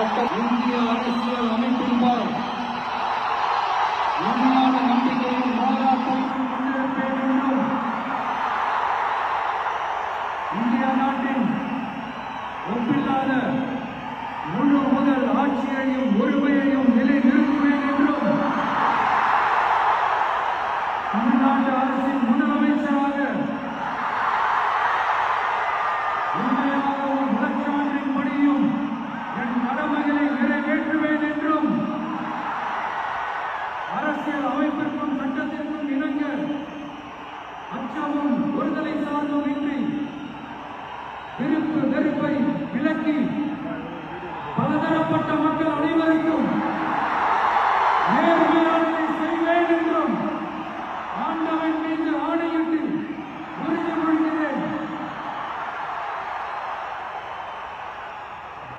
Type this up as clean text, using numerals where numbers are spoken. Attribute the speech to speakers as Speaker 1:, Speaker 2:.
Speaker 1: இந்திய அரசியல் அமைப்பின்பால் உண்மையான நம்பிக்கையும் போராட்டத்தையும் முன்னெடுப்பேன் என்றும் இந்திய நாட்டின் ஒப்பில்லாத முழு முதல் ஆட்சியையும் ஒருமையையும் நிலைநிறுத்துவேன் என்றும் தமிழ்நாட்டு அரசின்